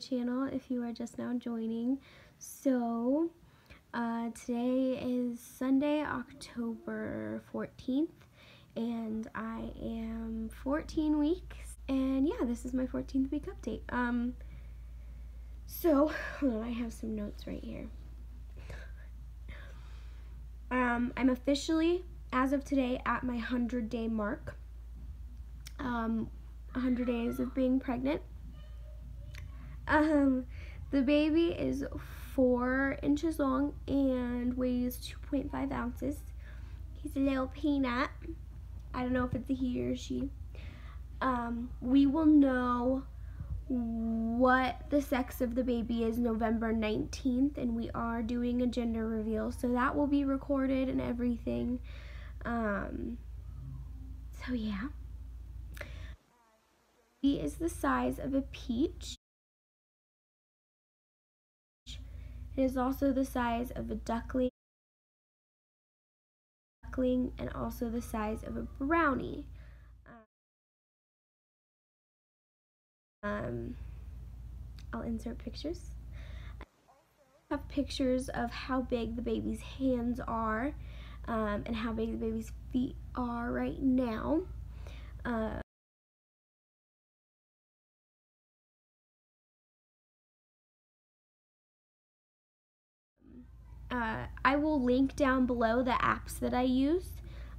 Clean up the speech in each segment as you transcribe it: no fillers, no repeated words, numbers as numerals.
channel if you are just now joining. So today is Sunday, October 14th, and I am 14 weeks, and yeah, this is my 14th week update. So hold on, I have some notes right here. I'm officially, as of today, at my 100-day mark. 100 days of being pregnant. The baby is 4 inches long and weighs 2.5 ounces. He's a little peanut. I don't know if it's a he or she. We will know what the sex of the baby is November 19th, and we are doing a gender reveal, so that will be recorded and everything. So yeah. He is the size of a peach. It is also the size of a duckling and also the size of a brownie. I'll insert pictures. I have pictures of how big the baby's hands are and how big the baby's feet are right now. I will link down below the apps that I use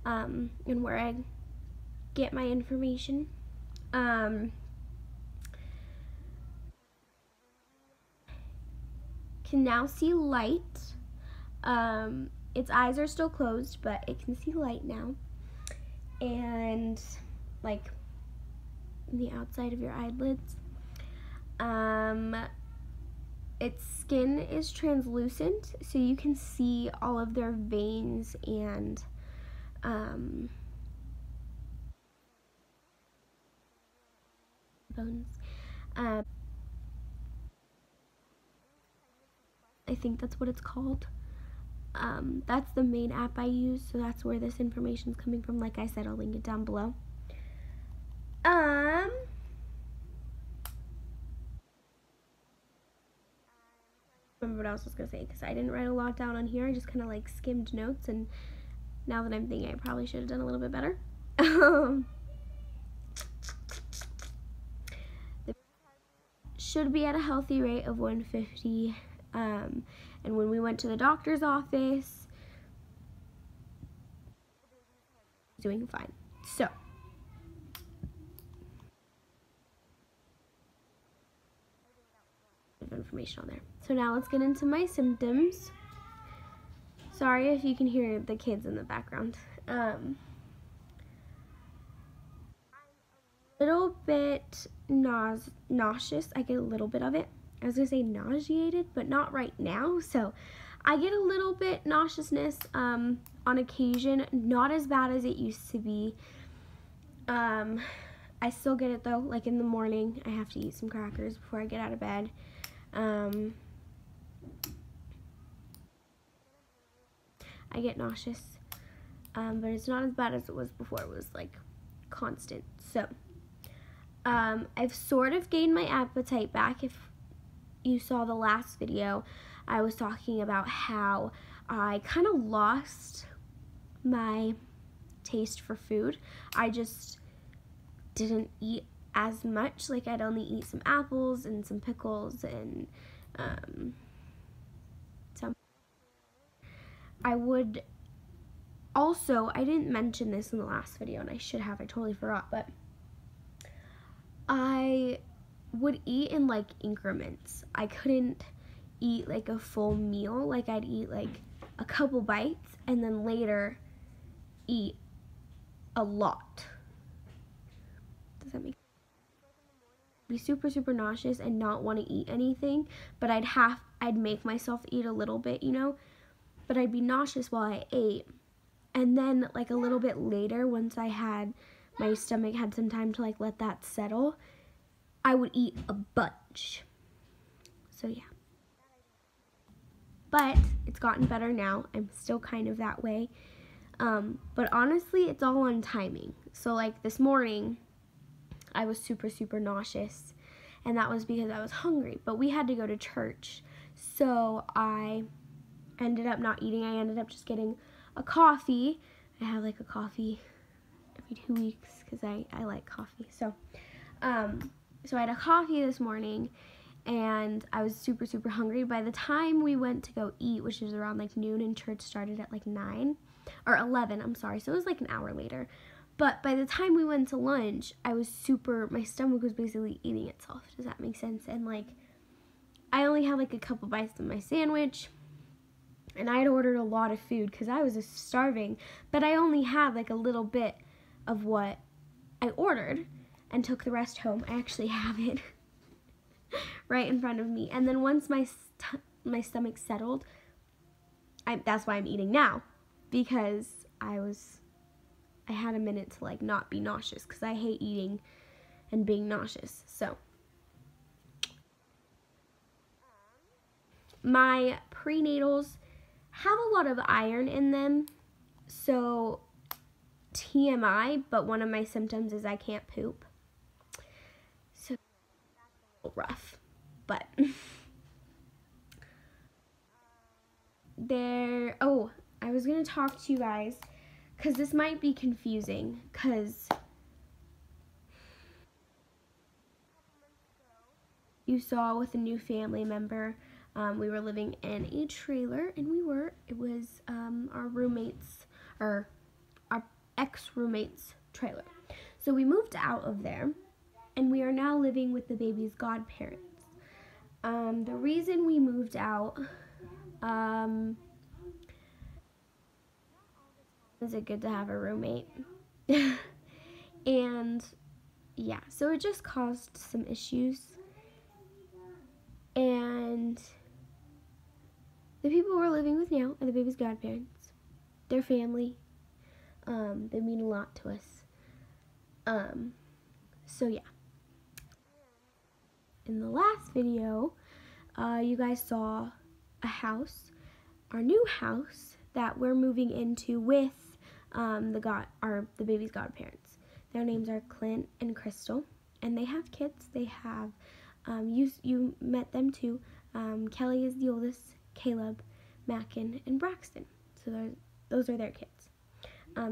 and where I get my information. Can now see light. Its eyes are still closed, but it can see light now. And like the outside of your eyelids. Its skin is translucent, so you can see all of their veins and bones. I think that's what it's called. That's the main app I use, so that's where this information is coming from. Like I said, I'll link it down below. Remember what I was going to say, because I didn't write a lot down on here. I just kind of like skimmed notes, and now that I'm thinking, I probably should have done a little bit better. Should be at a healthy rate of 150, and when we went to the doctor's office, doing fine. So information on there. So now let's get into my symptoms. Sorry if you can hear the kids in the background. A little bit nauseous. I get a little bit of it. I was gonna say nauseated, but not right now. So I get a little bit nauseousness on occasion, not as bad as it used to be. I still get it though, like in the morning. I have to eat some crackers before I get out of bed. I get nauseous, but it's not as bad as it was before. It was like constant. So I've sort of gained my appetite back. If you saw the last video, I was talking about how I kind of lost my taste for food. I just didn't eat as much. Like I'd only eat some apples and some pickles and some. I would also, I didn't mention this in the last video, and I should have, I totally forgot, but I would eat in like increments. I couldn't eat like a full meal. Like I'd eat like a couple bites and then later eat a lot. Does that make sense? Be super nauseous and not want to eat anything, but I'd make myself eat a little bit, you know, but I'd be nauseous while I ate, and then like a little bit later, once my stomach had some time to like let that settle, I would eat a bunch. So yeah, but it's gotten better now. I'm still kind of that way, but honestly it's all on timing. So like this morning I was super nauseous, and that was because I was hungry. But we had to go to church, so I ended up not eating. I ended up just getting a coffee. I have like a coffee every 2 weeks because I like coffee. So I had a coffee this morning, and I was super, super hungry. By the time we went to go eat, which was around like noon, and church started at like 9 or 11, I'm sorry, so it was like an hour later. But by the time we went to lunch, my stomach was basically eating itself. Does that make sense? And like, I only had like a couple bites of my sandwich, and I had ordered a lot of food because I was just starving, but I only had like a little bit of what I ordered and took the rest home. I actually have it right in front of me. And then once my stomach settled, that's why I'm eating now, because I had a minute to like not be nauseous, because I hate eating and being nauseous. So my prenatals have a lot of iron in them, so TMI, but one of my symptoms is I can't poop. So rough, but I was gonna talk to you guys because this might be confusing, because you saw with a new family member, we were living in a trailer, and it was our roommates, or our ex-roommate's trailer. So we moved out of there, and we are now living with the baby's godparents. The reason we moved out, is it good to have a roommate? And yeah, so it just caused some issues. And the people we're living with now are the baby's godparents. Their family. They mean a lot to us. So yeah. In the last video, you guys saw a house, our new house that we're moving into with the baby's godparents. Their names are Clint and Crystal, and they have kids. They have you met them too. Kelly is the oldest, Caleb, Mackin, and Braxton. So those are their kids.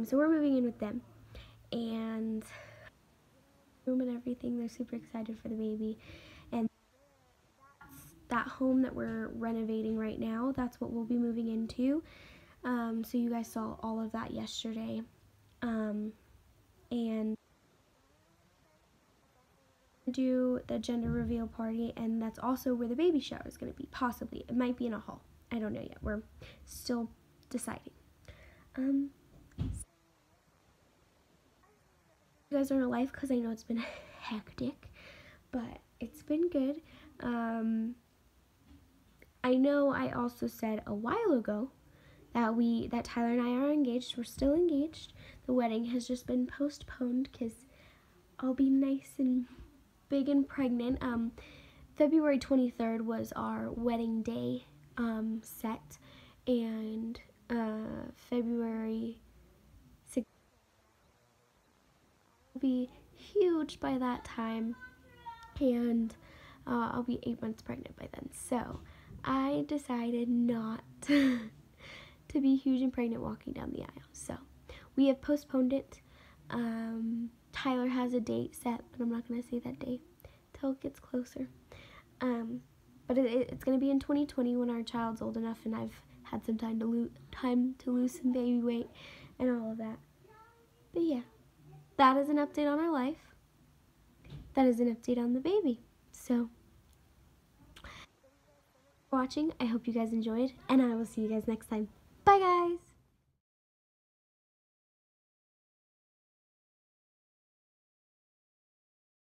So we're moving in with them, and room and everything. They're super excited for the baby, and that home that we're renovating right now, that's what we'll be moving into. So you guys saw all of that yesterday, and do the gender reveal party, and that's also where the baby shower is going to be. Possibly it might be in a hall, I don't know yet, we're still deciding. You guys are in a life, because I know it's been hectic, but it's been good. I know I also said a while ago that Tyler and I are engaged. We're still engaged. The wedding has just been postponed because I'll be nice and big and pregnant. February 23rd was our wedding day set, and February 6th will be huge by that time, and I'll be 8 months pregnant by then. So I decided not to be huge and pregnant walking down the aisle. So we have postponed it. Tyler has a date set, but I'm not going to say that date till it gets closer. But it's going to be in 2020 when our child's old enough and I've had some time to lose some baby weight and all of that. But yeah, that is an update on our life. That is an update on the baby. So, watching. I hope you guys enjoyed, and I will see you guys next time. Bye, guys!